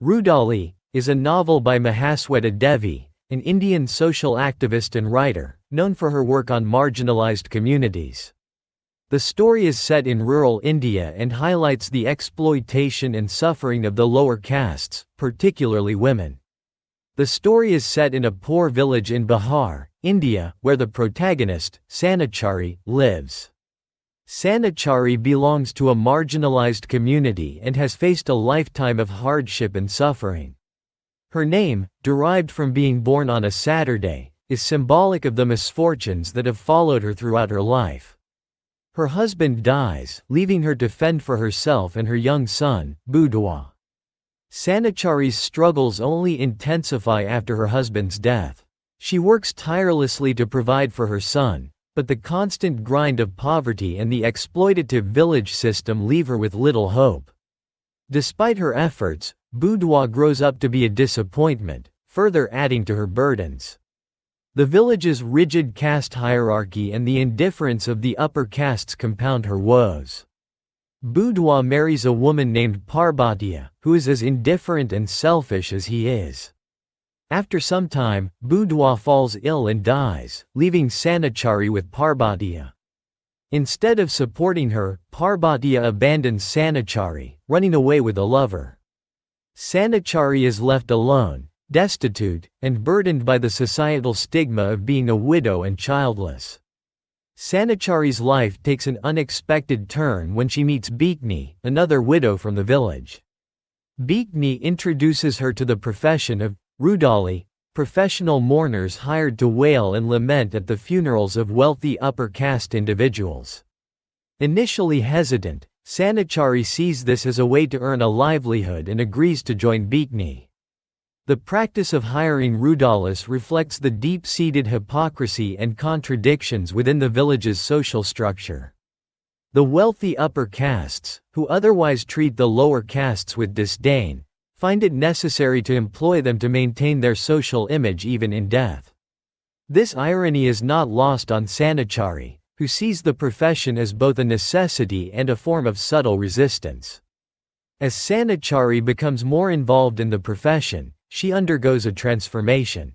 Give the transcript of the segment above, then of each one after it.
Rudali is a novel by Mahasweta Devi, an Indian social activist and writer, known for her work on marginalized communities. The story is set in rural India and highlights the exploitation and suffering of the lower castes, particularly women. The story is set in a poor village in Bihar, India, where the protagonist, Sanachari, lives. Sanachari belongs to a marginalized community and has faced a lifetime of hardship and suffering. Her name, derived from being born on a Saturday, is symbolic of the misfortunes that have followed her throughout her life. Her husband dies, leaving her to fend for herself and her young son, Budwa. Sanachari's struggles only intensify after her husband's death. She works tirelessly to provide for her son, but the constant grind of poverty and the exploitative village system leave her with little hope. Despite her efforts, Budwa grows up to be a disappointment, further adding to her burdens. The village's rigid caste hierarchy and the indifference of the upper castes compound her woes. Budwa marries a woman named Parbatiya, who is as indifferent and selfish as he is. After some time, Budwa falls ill and dies, leaving Sanachari with Parbatiya. Instead of supporting her, Parbatiya abandons Sanachari, running away with a lover. Sanachari is left alone, destitute, and burdened by the societal stigma of being a widow and childless. Sanachari's life takes an unexpected turn when she meets Bikni, another widow from the village. Bikni introduces her to the profession of Rudali, professional mourners hired to wail and lament at the funerals of wealthy upper caste individuals. Initially hesitant, Sanachari sees this as a way to earn a livelihood and agrees to join Bikni. The practice of hiring Rudalis reflects the deep-seated hypocrisy and contradictions within the village's social structure. The wealthy upper castes, who otherwise treat the lower castes with disdain, find it necessary to employ them to maintain their social image even in death. This irony is not lost on Sanachari, who sees the profession as both a necessity and a form of subtle resistance. As Sanachari becomes more involved in the profession, she undergoes a transformation.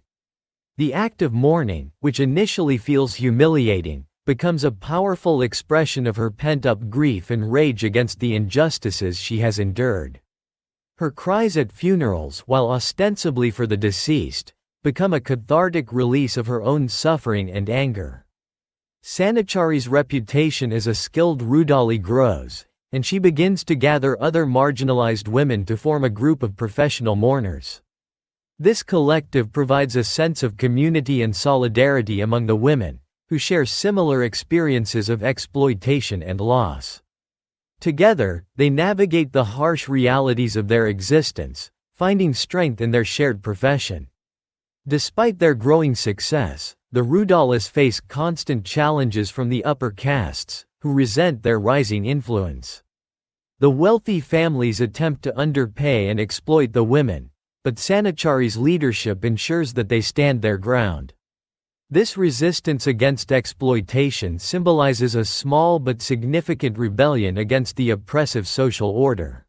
The act of mourning, which initially feels humiliating, becomes a powerful expression of her pent-up grief and rage against the injustices she has endured. Her cries at funerals, while ostensibly for the deceased, become a cathartic release of her own suffering and anger. Sanachari's reputation as a skilled Rudali grows, and she begins to gather other marginalized women to form a group of professional mourners. This collective provides a sense of community and solidarity among the women, who share similar experiences of exploitation and loss. Together, they navigate the harsh realities of their existence, finding strength in their shared profession. Despite their growing success, the Rudalis face constant challenges from the upper castes, who resent their rising influence. The wealthy families attempt to underpay and exploit the women, but Sanachari's leadership ensures that they stand their ground. This resistance against exploitation symbolizes a small but significant rebellion against the oppressive social order.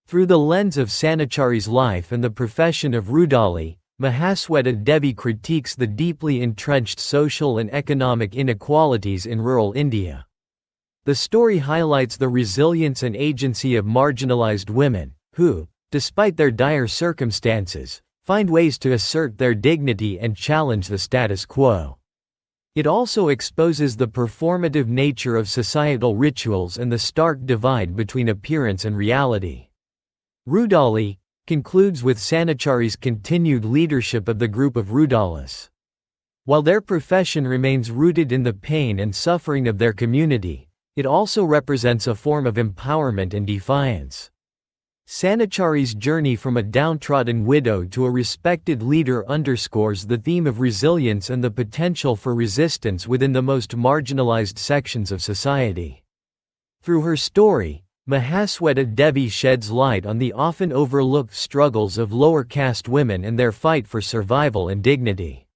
Through the lens of Sanachari's life and the profession of Rudali, Mahasweta Devi critiques the deeply entrenched social and economic inequalities in rural India. The story highlights the resilience and agency of marginalized women, who, despite their dire circumstances, find ways to assert their dignity and challenge the status quo. It also exposes the performative nature of societal rituals and the stark divide between appearance and reality. Rudali concludes with Sanachari's continued leadership of the group of Rudalis. While their profession remains rooted in the pain and suffering of their community, it also represents a form of empowerment and defiance. Sanachari's journey from a downtrodden widow to a respected leader underscores the theme of resilience and the potential for resistance within the most marginalized sections of society. Through her story, Mahasweta Devi sheds light on the often overlooked struggles of lower caste women and their fight for survival and dignity.